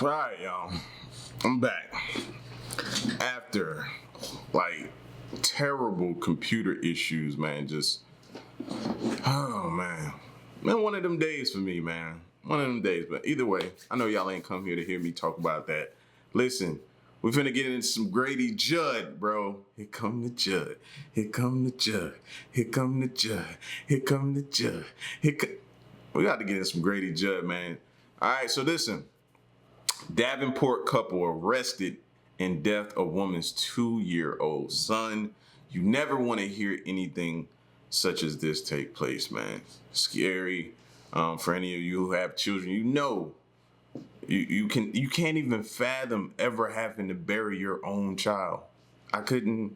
Right, y'all. I'm back. After, terrible computer issues, man. Oh, man. Man, one of them days for me, man. One of them days. But either way, I know y'all ain't come here to hear me talk about that. Listen, we're finna get into some Grady Judd, bro. Here come the Judd. Here come the Judd. Here come the Judd. Here come the Judd. We got to get in some Grady Judd, man. All right, so listen. Davenport couple arrested in death of woman's 2-year-old son. You never want to hear anything such as this take place, man. Scary. For any of you who have children, you know, you can't even fathom ever having to bury your own child. I couldn't.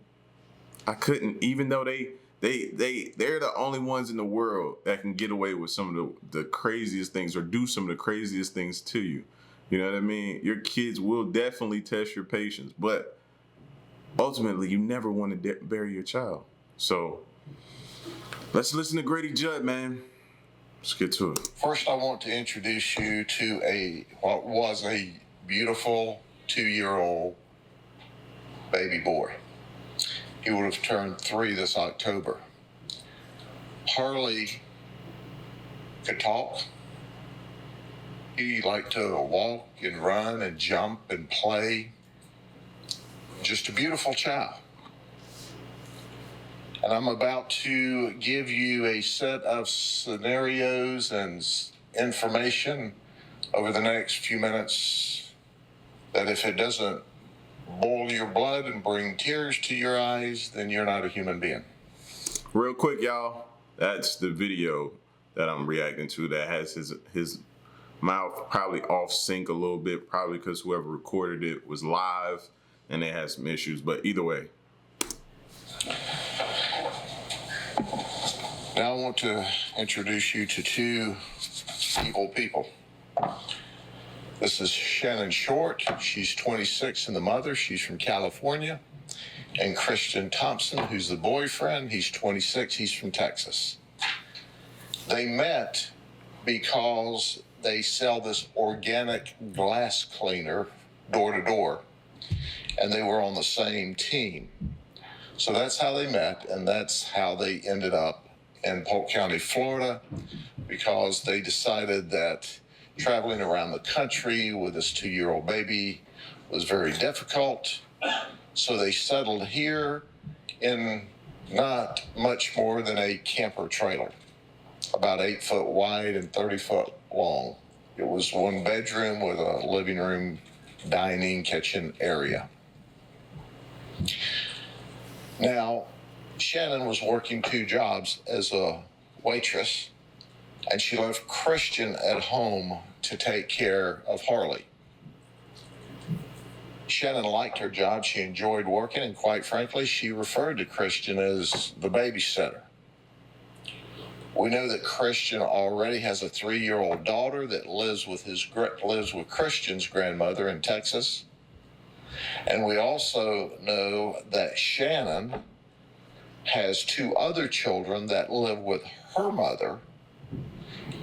Even though they're the only ones in the world that can get away with some of the craziest things or do some of the craziest things to you. You know what I mean? Your kids will definitely test your patience, but ultimately, you never want to bury your child. So let's listen to Grady Judd, man. Let's get to it. First, I want to introduce you to what was a beautiful 2-year-old baby boy. He would have turned 3 this October. Harley could talk. He liked to walk and run and jump and play. Just a beautiful child. And I'm about to give you a set of scenarios and information over the next few minutes that if it doesn't boil your blood and bring tears to your eyes, then you're not a human being. Real quick, y'all, that's the video that I'm reacting to that has his mouth probably off sync a little bit, probably because whoever recorded it was live and they had some issues, but either way. Now I want to introduce you to 2 evil people. This is Shannon Short. She's 26 and the mother. She's from California. And Christian Thompson, who's the boyfriend. He's 26. He's from Texas. They met because they sell this organic glass cleaner door to door, and they were on the same team. So that's how they met, and that's how they ended up in Polk County, Florida, because they decided that traveling around the country with this 2-year-old baby was very difficult. So they settled here in not much more than a camper trailer, about 8 foot wide and 30 foot long. It was 1 bedroom with a living room, dining, kitchen area. Now, Shannon was working 2 jobs as a waitress, and she left Christian at home to take care of Harley. Shannon liked her job. She enjoyed working, and quite frankly, she referred to Christian as the babysitter. We know that Christian already has a 3-year-old daughter that lives with Christian's grandmother in Texas. And we also know that Shannon has 2 other children that live with her mother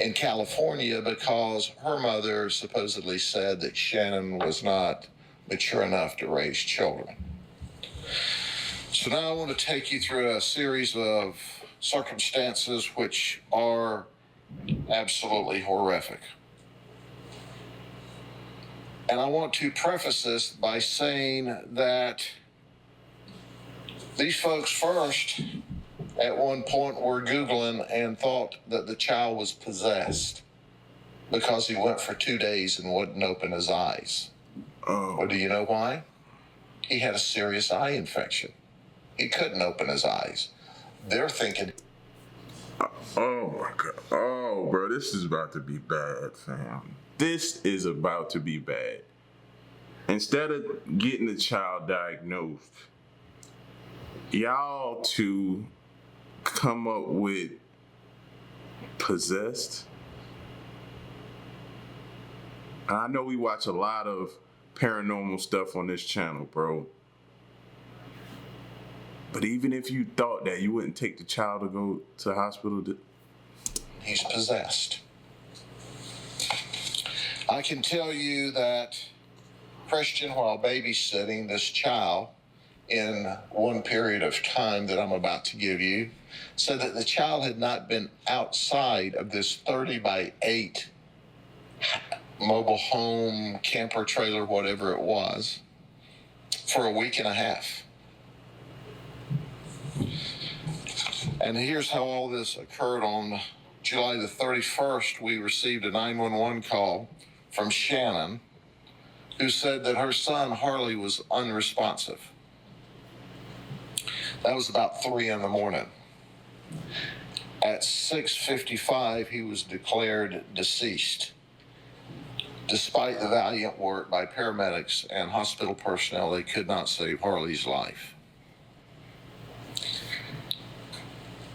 in California because her mother supposedly said that Shannon was not mature enough to raise children. So now I want to take you through a series of circumstances which are absolutely horrific. And I want to preface this by saying that these folks first, at one point, were Googling and thought that the child was possessed because he went for 2 days and wouldn't open his eyes. Oh. Well, do you know why? He had a serious eye infection. He couldn't open his eyes. They're thinking... Oh, my God. Oh, bro, this is about to be bad, fam. This is about to be bad. Instead of getting the child diagnosed, y'all to come up with possessed. I know we watch a lot of paranormal stuff on this channel, bro. But even if you thought that, you wouldn't take the child to go to the hospital. He's possessed. I can tell you that Christian, while babysitting this child in one period of time that I'm about to give you, said that the child had not been outside of this 30 by 8 mobile home, camper trailer, whatever it was, for a week and a half. And here's how all this occurred. On July the 31st, we received a 911 call from Shannon, who said that her son, Harley, was unresponsive. That was about 3 in the morning. At 6:55, he was declared deceased. Despite the valiant work by paramedics and hospital personnel, they could not save Harley's life.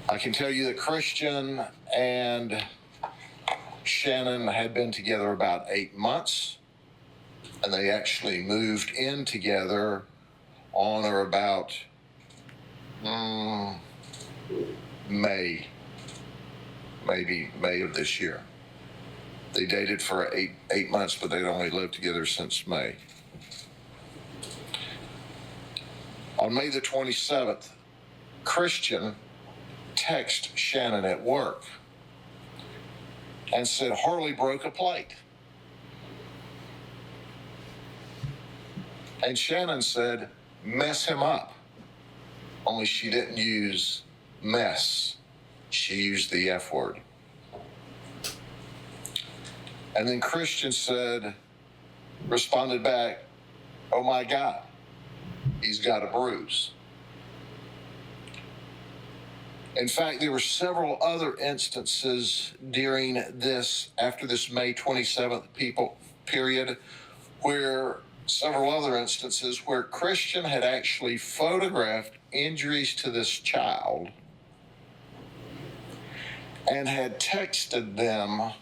I can tell you that Christian and Shannon had been together about 8 months, and they actually moved in together on or about May of this year. They dated for eight months, but they'd only lived together since May. On May the 27th, Christian texted Shannon at work and said Harley broke a plate. And Shannon said, mess him up. Only she didn't use mess. She used the F word. And then Christian responded back, oh my God, he's got a bruise. In fact, there were several other instances after this May 27th period, where Christian had actually photographed injuries to this child and had texted them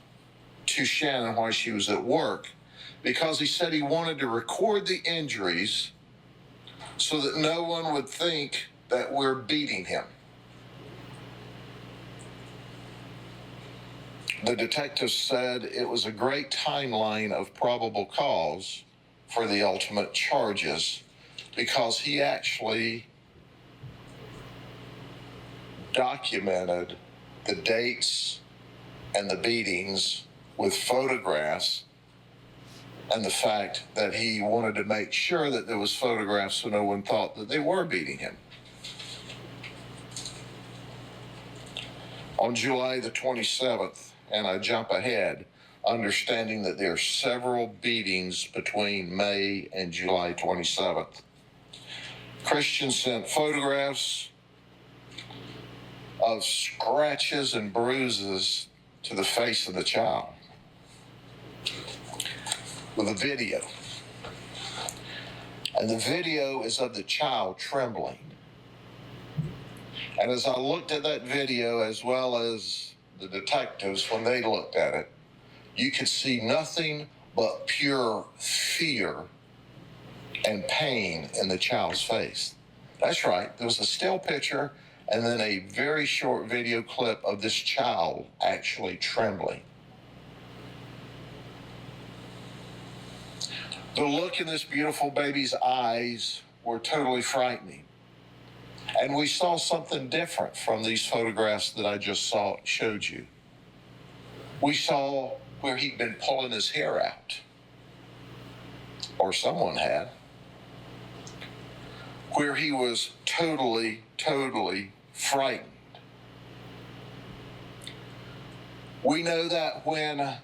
to Shannon while she was at work, because he said he wanted to record the injuries so that no one would think that we're beating him. The detective said it was a great timeline of probable cause for the ultimate charges, because he actually documented the dates and the beatings with photographs, and the fact that he wanted to make sure that there was photographs so no one thought that they were beating him. On July the 27th, and I jump ahead, understanding that there are several beatings between May and July 27th, Christian sent photographs of scratches and bruises to the face of the child with a video. And the video is of the child trembling. And as I looked at that video, as well as the detectives, when they looked at it, you could see nothing but pure fear and pain in the child's face. That's right, there was a still picture and then a very short video clip of this child actually trembling. The look in this beautiful baby's eyes were totally frightening. And we saw something different from these photographs that I just showed you. We saw where he'd been pulling his hair out, or someone had, where he was totally frightened. We know that when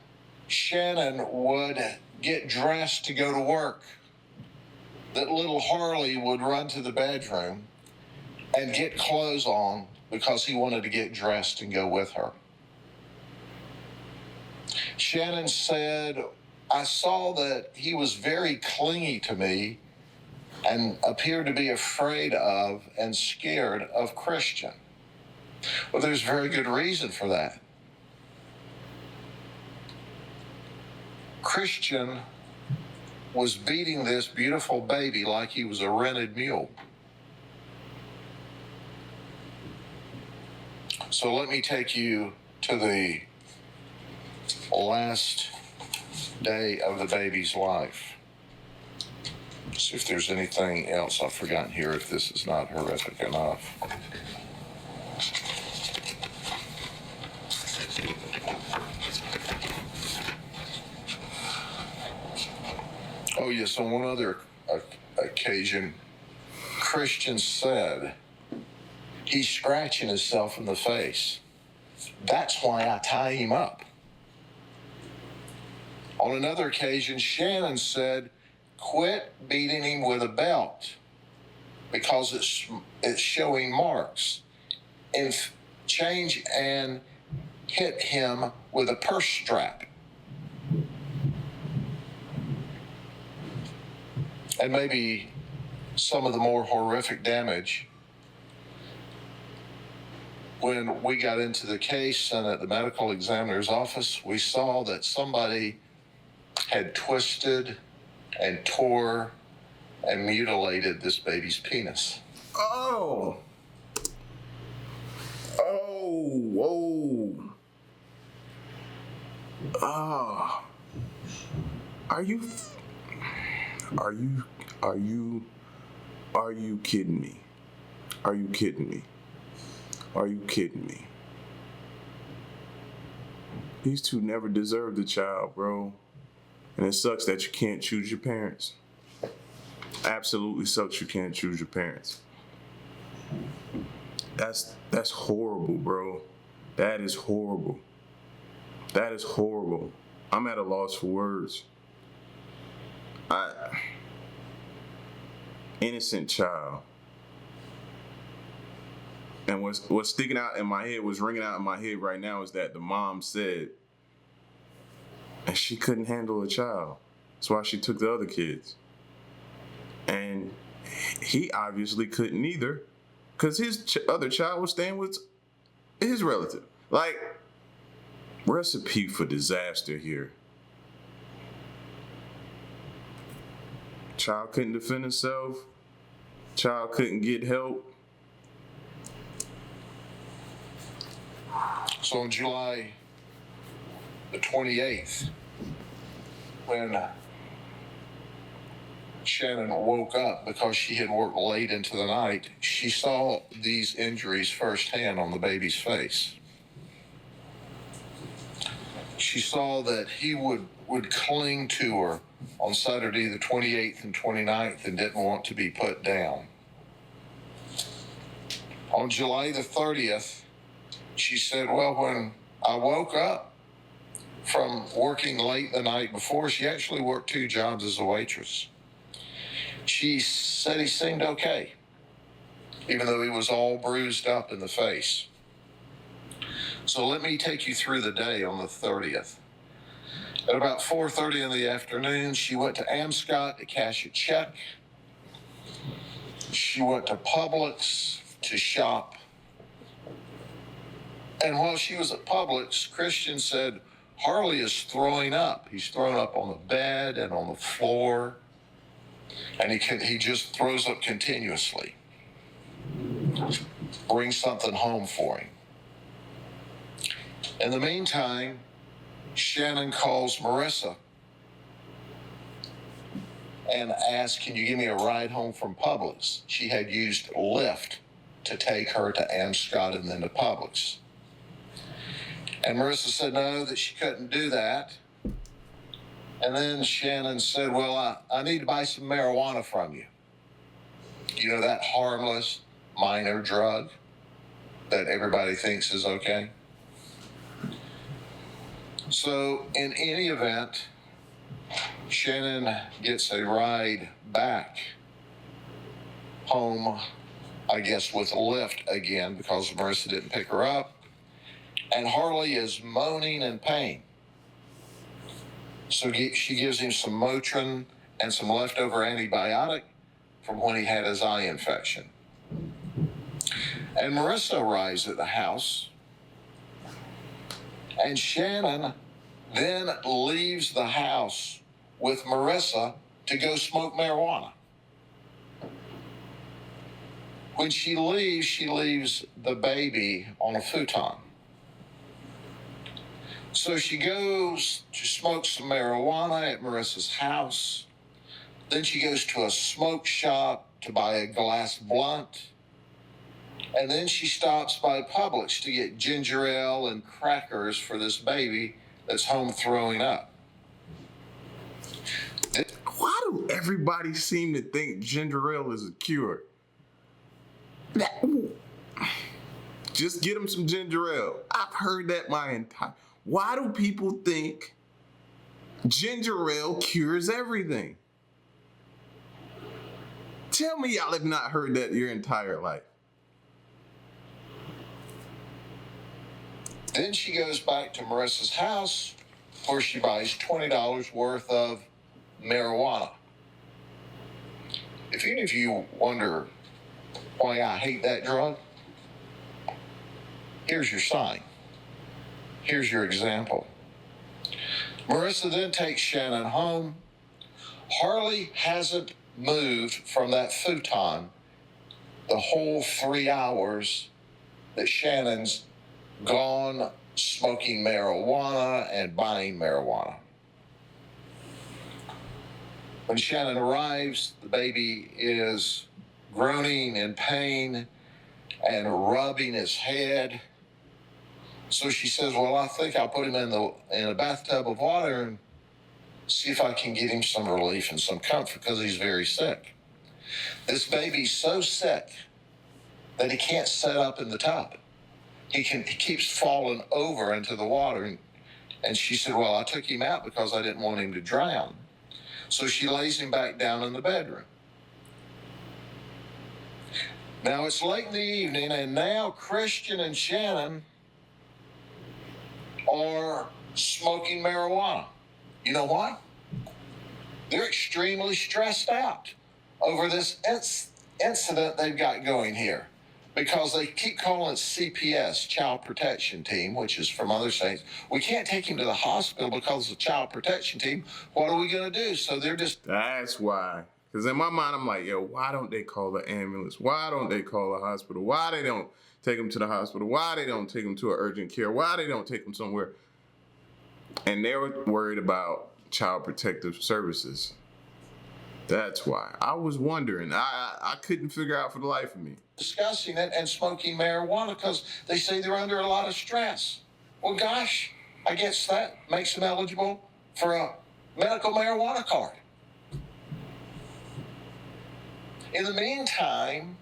Shannon would get dressed to go to work, that little Harley would run to the bedroom and get clothes on because he wanted to get dressed and go with her. Shannon said, I saw that he was very clingy to me and appeared to be afraid of and scared of Christian. Well, there's very good reason for that. Christian was beating this beautiful baby like he was a rented mule. So let me take you to the last day of the baby's life. See if there's anything else I've forgotten here, if this is not horrific enough. Oh, yes, on one other occasion, Christian said he's scratching himself in the face. That's why I tie him up. On another occasion, Shannon said, quit beating him with a belt because it's showing marks. And change and hit him with a purse strap. And maybe some of the more horrific damage. When we got into the case and at the medical examiner's office, we saw that somebody had twisted and tore and mutilated this baby's penis. Oh. Whoa. Ah. Are you kidding me? Are you kidding me? Are you kidding me? These two never deserved a child, bro. And it sucks that you can't choose your parents. Absolutely sucks you can't choose your parents. That's horrible, bro. That is horrible. That is horrible. I'm at a loss for words. Innocent child. And what's sticking out in my head, what's ringing out in my head right now is that the mom said, and she couldn't handle a child. That's why she took the other kids. And he obviously couldn't either, because his other child was staying with his relative. Like, recipe for disaster here. Child couldn't defend himself. Child couldn't get help. So on July the 28th, when Shannon woke up because she had worked late into the night, she saw these injuries firsthand on the baby's face. She saw that he would cling to her on Saturday the 28th and 29th and didn't want to be put down. On July the 30th, she said, well, when I woke up from working late the night before, she actually worked 2 jobs as a waitress. She said he seemed okay, even though he was all bruised up in the face. So let me take you through the day on the 30th. At about 4:30 in the afternoon, she went to Amscott to cash a check. She went to Publix to shop. And while she was at Publix, Christian said, Harley is throwing up. He's throwing up on the bed and on the floor. And he just throws up continuously. Bring something home for him. In the meantime, Shannon calls Marissa and asks, can you give me a ride home from Publix? She had used Lyft to take her to Amscott and then to Publix. And Marissa said no, that she couldn't do that. And then Shannon said, well, I need to buy some marijuana from you. You know, that harmless minor drug that everybody thinks is okay. So in any event, Shannon gets a ride back home, I guess, with Lyft again because Marissa didn't pick her up. And Harley is moaning in pain. So she gives him some Motrin and some leftover antibiotic from when he had his eye infection. And Marissa arrives at the house. And Shannon then leaves the house with Marissa to go smoke marijuana. When she leaves the baby on a futon. So she goes to smoke some marijuana at Marissa's house. Then she goes to a smoke shop to buy a glass blunt. And then she stops by Publix to get ginger ale and crackers for this baby that's home throwing up. Why do everybody seem to think ginger ale is a cure? Just get them some ginger ale. I've heard that my entire... Why do people think ginger ale cures everything? Tell me y'all have not heard that your entire life. Then she goes back to Marissa's house where she buys $20 worth of marijuana. If any of you wonder why I hate that drug, here's your sign. Here's your example. Marissa then takes Shannon home. Harley hasn't moved from that futon the whole 3 hours that Shannon's gone smoking marijuana and buying marijuana. When Shannon arrives, the baby is groaning in pain and rubbing his head. So she says, well, I think I'll put him in a bathtub of water and see if I can get him some relief and some comfort because he's very sick. This baby's so sick that he can't sit up in the tub. He keeps falling over into the water. And she said, well, I took him out because I didn't want him to drown. So she lays him back down in the bedroom. Now it's late in the evening, and now Christian and Shannon are smoking marijuana. You know why? They're extremely stressed out over this incident they've got going here, because they keep calling it CPS, Child Protection Team, which is from other states. We can't take him to the hospital because of the Child Protection Team. What are we going to do? So they're just... That's why. Because in my mind, I'm like, yo, why don't they call the ambulance? Why don't they call the hospital? Why they don't take him to the hospital? Why they don't take him to an urgent care? Why they don't take him somewhere? And they were worried about Child Protective Services. That's why. I was wondering. I couldn't figure out for the life of me. Discussing it and smoking marijuana because they say they're under a lot of stress. Well, gosh, I guess that makes them eligible for a medical marijuana card. In the meantime,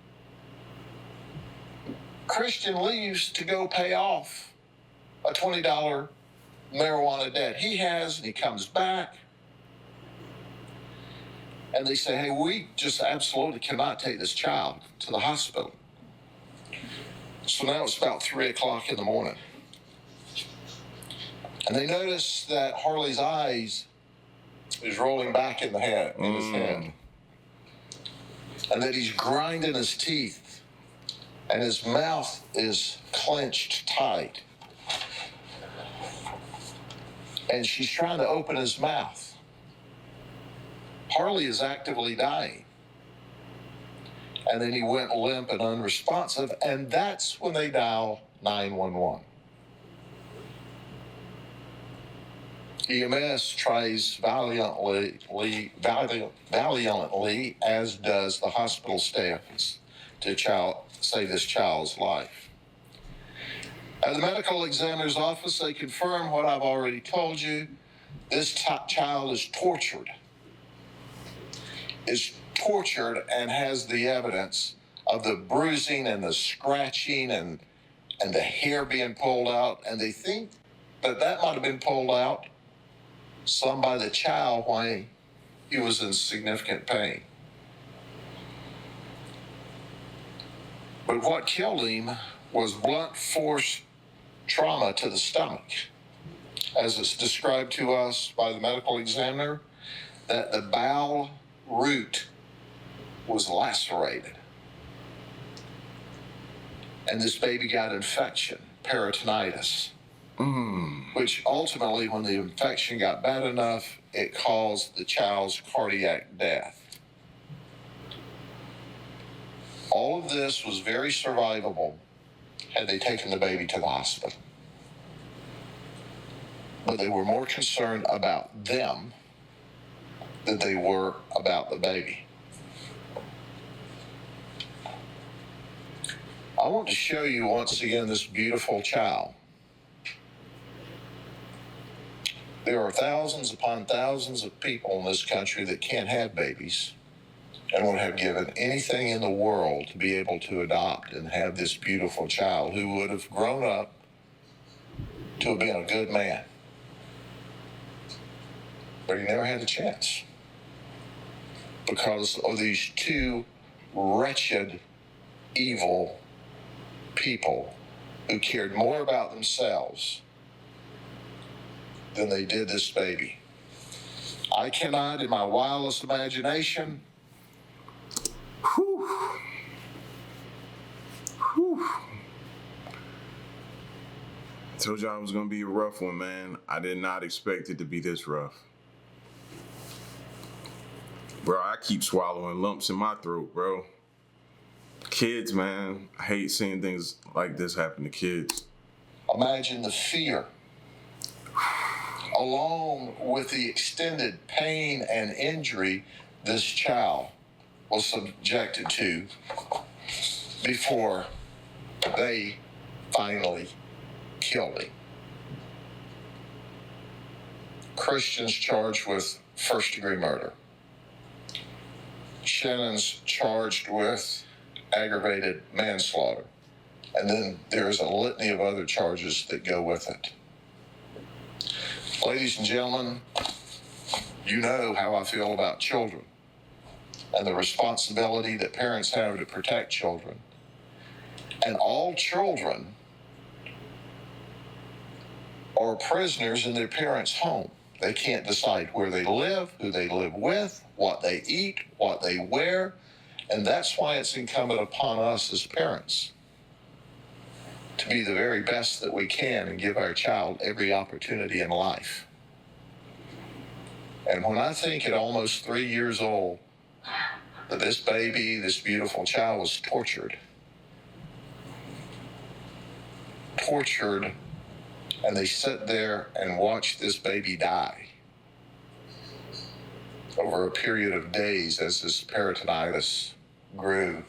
Christian leaves to go pay off a $20 marijuana debt he has, and he comes back. And they say, hey, we just absolutely cannot take this child to the hospital. So now it's about 3 o'clock in the morning. And they notice that Harley's eyes is rolling back in his head. And that he's grinding his teeth. And his mouth is clenched tight. And she's trying to open his mouth. Harley is actively dying. And then he went limp and unresponsive, and that's when they dial 911. EMS tries valiantly, as does the hospital staff, to save this child's life. At the medical examiner's office, they confirm what I've already told you. This child is tortured and has the evidence of the bruising and the scratching and the hair being pulled out. And they think that might have been pulled out some by the child while he was in significant pain. But what killed him was blunt force trauma to the stomach. As it's described to us by the medical examiner, that the bowel root was lacerated. And this baby got infection, peritonitis, which ultimately, when the infection got bad enough, it caused the child's cardiac death. All of this was very survivable had they taken the baby to the hospital. but they were more concerned about them than they were about the baby. I want to show you once again this beautiful child. There are thousands upon thousands of people in this country that can't have babies and would have given anything in the world to be able to adopt and have this beautiful child who would have grown up to have been a good man. But he never had the chance because of these two wretched, evil people who cared more about themselves than they did this baby. I cannot, in my wildest imagination, I told y'all it was gonna be a rough one, man. I did not expect it to be this rough. Bro, I keep swallowing lumps in my throat, bro. Kids, man, I hate seeing things like this happen to kids. imagine the fear, along with the extended pain and injury this child was subjected to before they finally killed him. Christian's charged with first-degree murder. Shannon's charged with aggravated manslaughter. And then there's a litany of other charges that go with it. Ladies and gentlemen, you know how I feel about children and the responsibility that parents have to protect children. And all children are prisoners in their parents' home. They can't decide where they live, who they live with, what they eat, what they wear. And that's why it's incumbent upon us as parents to be the very best that we can and give our child every opportunity in life. And when I think at almost 3 years old that this baby, this beautiful child, was tortured, and they sit there and watch this baby die over a period of days as this peritonitis grew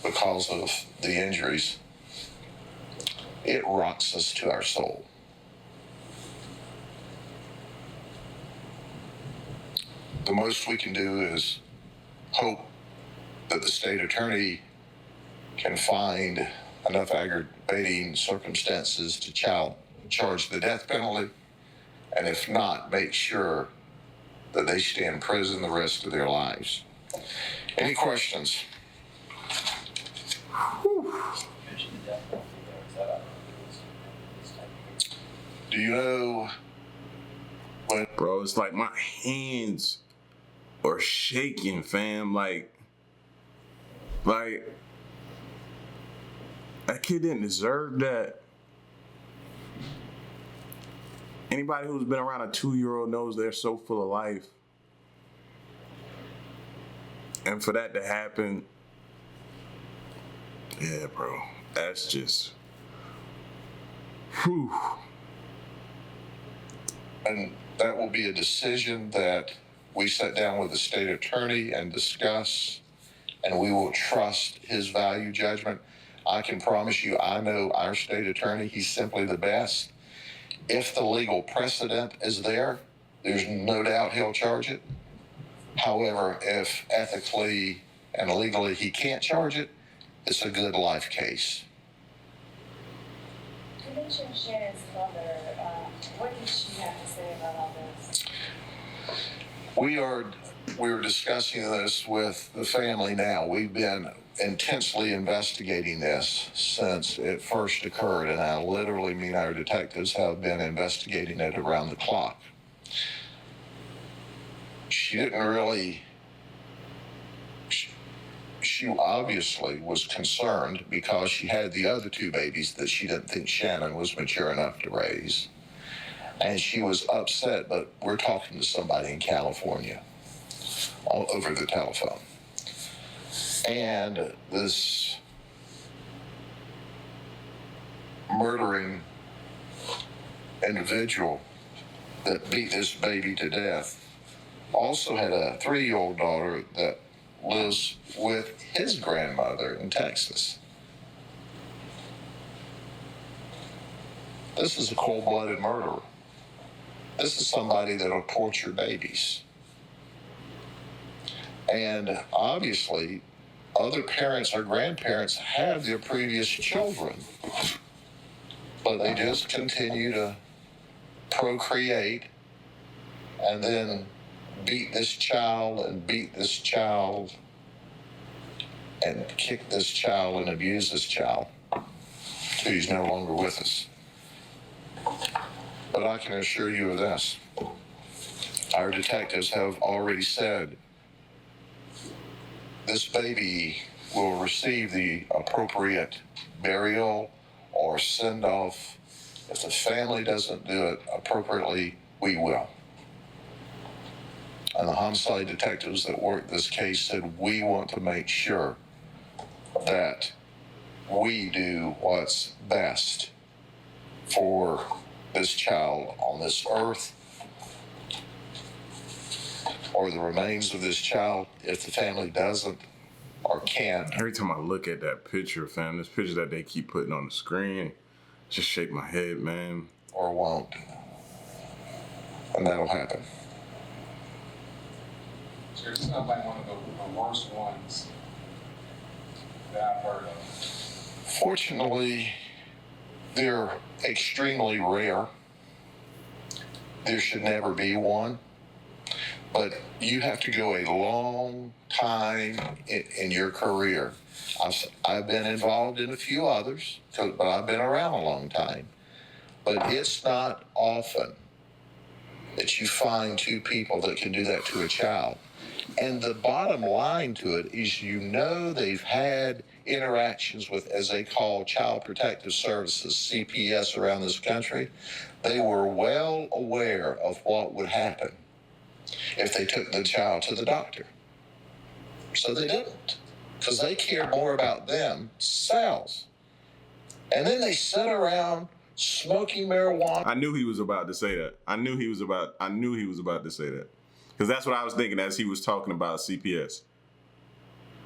because of the injuries, it rocks us to our soul. The most we can do is hope that the state attorney can find enough aggravating circumstances to charge the death penalty, and if not, make sure that they stay in prison the rest of their lives. Any questions? Do you know when... Bro, it's like my hands are shaking, fam. Like that kid didn't deserve that. Anybody who's been around a 2-year-old knows they're so full of life. And for that to happen, yeah, bro, that's just, whew. And that will be a decision that we sit down with the state attorney and discuss, and we will trust his value judgment. I can promise you, I know our state attorney, he's simply the best. If the legal precedent is there, there's no doubt he'll charge it. However, if ethically and legally he can't charge it, it's a good life case. You mentioned Shannon's mother. What did she have to say about all this? We are discussing this with the family now. We've been intensely investigating this since it first occurred, and I literally mean our detectives have been investigating it around the clock. She didn't really... She obviously was concerned because she had the other two babies that she didn't think Shannon was mature enough to raise. And she was upset, but we're talking to somebody in California all over the telephone. And this murdering individual that beat this baby to death also had a 3-year-old daughter that lives with his grandmother in Texas. This is a cold-blooded murderer. This is somebody that'll torture babies. And obviously, other parents or grandparents have their previous children, but they just continue to procreate and then beat this child and beat this child and kick this child and abuse this child till he's no longer with us. But I can assure you of this. Our detectives have already said this baby will receive the appropriate burial or send-off. If the family doesn't do it appropriately, we will. And the homicide detectives that worked this case said, we want to make sure that we do what's best for this child on this earth, or the remains of this child if the family doesn't or can't. Every time I look at that picture, fam, this picture that they keep putting on the screen, just shake my head, man. Or won't. And that'll happen. So it's not like one of the worst ones that I've heard of. Fortunately, they're extremely rare. There should never be one. But you have to go a long time in your career. I've been involved in a few others, but I've been around a long time. But it's not often that you find two people that can do that to a child. And the bottom line to it is, they've had interactions with, as they call, Child Protective Services, CPS, around this country. They were well aware of what would happen if they took the child to the doctor. So they didn't, because they care more about themselves. And then they sit around smoking marijuana. I knew he was about to say that. I knew he was about to say that. Because that's what I was thinking as he was talking about CPS.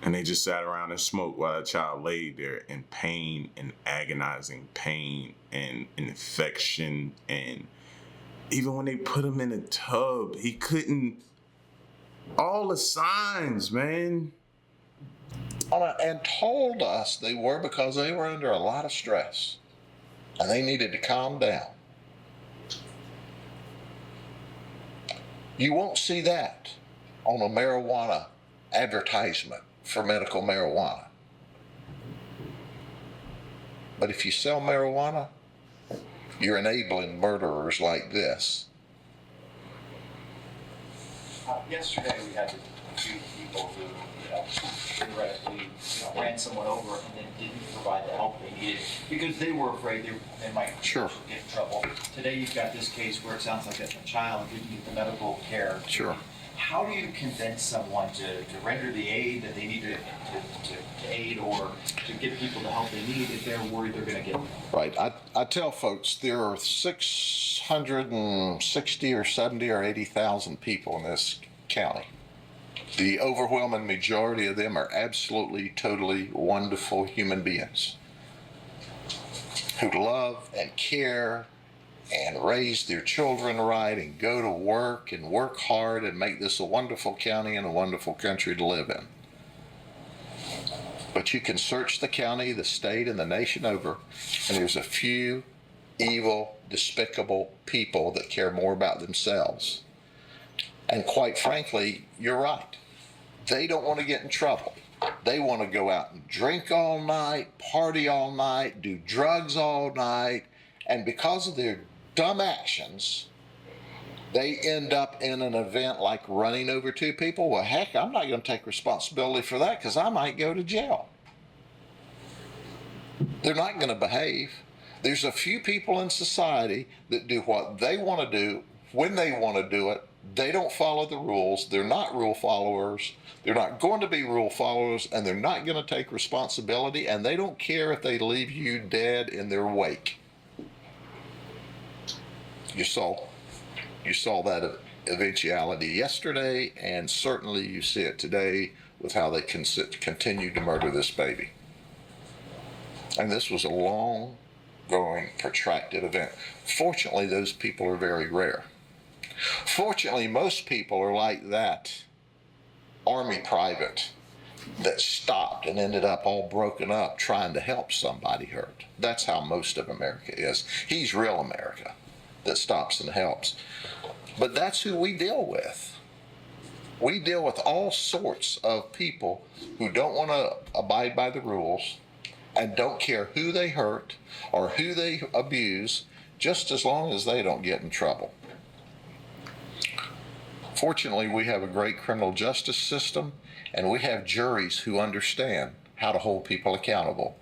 And they just sat around and smoked while a child laid there in pain and agonizing pain and infection. And even when they put him in a tub, he couldn't. All the signs, man. And told us they were because they were under a lot of stress. And they needed to calm down. You won't see that on a marijuana advertisement for medical marijuana. But if you sell marijuana, you're enabling murderers like this. Yesterday we had two people who, theoretically, ran someone over and then didn't provide the help they needed because they were afraid they might Sure. get in trouble. Today you've got this case where it sounds like a child didn't get the medical care. Sure. How do you convince someone to render the aid that they need to aid, or to give people the help they need if they're worried they're going to get it? Right. I tell folks there are 660 or 70 or 80,000 people in this county. The overwhelming majority of them are absolutely, totally wonderful human beings who love and care and raise their children right and go to work and work hard and make this a wonderful county and a wonderful country to live in. But you can search the county, the state, and the nation over, and there's a few evil, despicable people that care more about themselves. And quite frankly, you're right. They don't want to get in trouble. They want to go out and drink all night, party all night, do drugs all night, and because of their dumb actions, they end up in an event like running over two people. Well, heck, I'm not going to take responsibility for that because I might go to jail. They're not going to behave. There's a few people in society that do what they want to do when they want to do it. They don't follow the rules. They're not rule followers. They're not going to be rule followers, and they're not going to take responsibility, and they don't care if they leave you dead in their wake. You saw You saw that eventuality yesterday, and certainly you see it today with how they continue to murder this baby. And this was a long-going, protracted event. Fortunately, those people are very rare. Fortunately, most people are like that Army private that stopped and ended up all broken up trying to help somebody hurt. That's how most of America is. He's real America that stops and helps. But that's who we deal with. We deal with all sorts of people who don't want to abide by the rules and don't care who they hurt or who they abuse, just as long as they don't get in trouble. Fortunately, we have a great criminal justice system, and we have juries who understand how to hold people accountable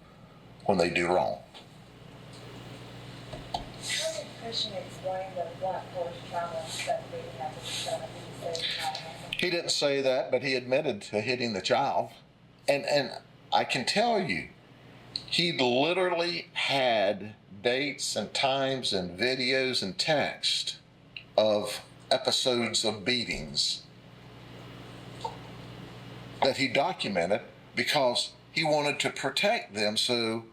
when they do wrong. How did Christian explain the blunt force trauma that the baby had to the Did he say how it happened? He didn't say that, but he admitted to hitting the child. And I can tell you, he literally had dates and times and videos and text of episodes of beatings that he documented because he wanted to protect them so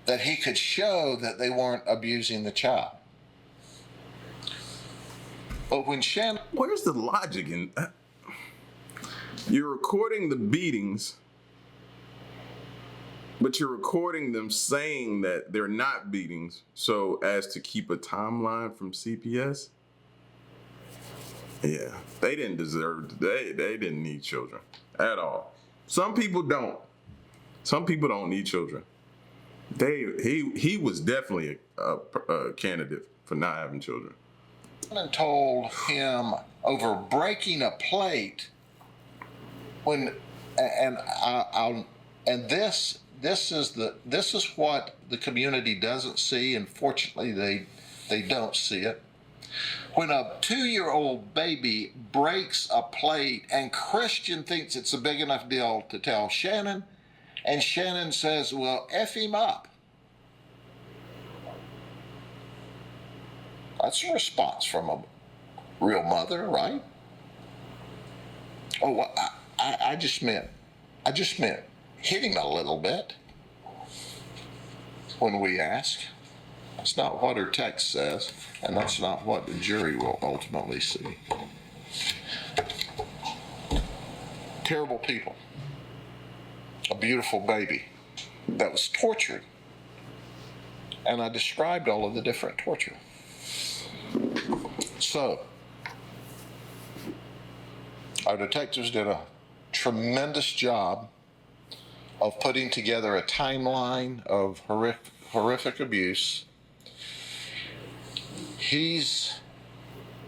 that he could show that they weren't abusing the child. But when Shannon... Where's the logic in that? You're recording the beatings, but you're recording them saying that they're not beatings so as to keep a timeline from CPS? Yeah, they didn't deserve, they didn't need children at all. Some people don't. Some people don't need children. He was definitely a candidate for not having children. And told him over breaking a plate when this is what the community doesn't see, and fortunately they don't see it. When a 2-year-old baby breaks a plate and Christian thinks it's a big enough deal to tell Shannon, and Shannon says, well, F him up. That's a response from a real mother, right? Oh, well, I just meant hitting a little bit when we ask. That's not what her text says, and that's not what the jury will ultimately see. Terrible people. A beautiful baby that was tortured. And I described all of the different torture. So, our detectives did a tremendous job of putting together a timeline of horrific abuse. He's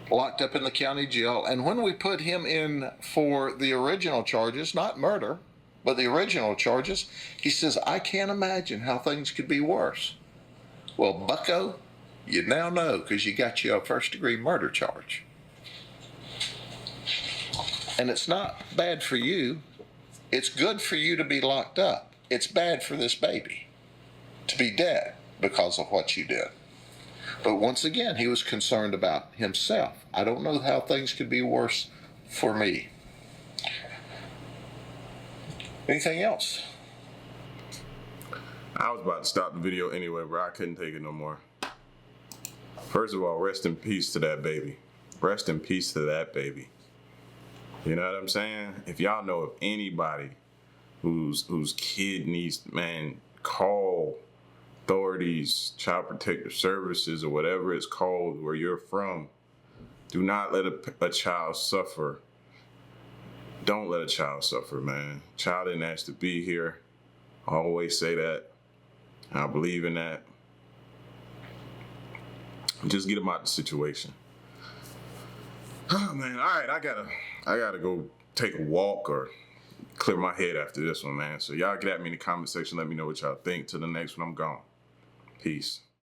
locked up in the county jail, and when we put him in for the original charges, not murder, but the original charges, he says, I can't imagine how things could be worse. Well, bucko, you now know, because you got you a first-degree murder charge. And it's not bad for you. It's good for you to be locked up. It's bad for this baby to be dead because of what you did. But once again, he was concerned about himself. I don't know how things could be worse for me. Anything else? I was about to stop the video anyway, bro. I couldn't take it no more. First of all, rest in peace to that baby. Rest in peace to that baby. You know what I'm saying? If y'all know of anybody whose kid needs, man, call authorities, child protective services, or whatever it's called where you're from. Do not let a child suffer. Don't let a child suffer, man. Child didn't ask to be here. I always say that. I believe in that. Just get them out of the situation. Oh man, all right, I gotta go take a walk or clear my head after this one, man. So y'all get at me in the comment section, let me know what y'all think. Till the next one, I'm gone. Peace.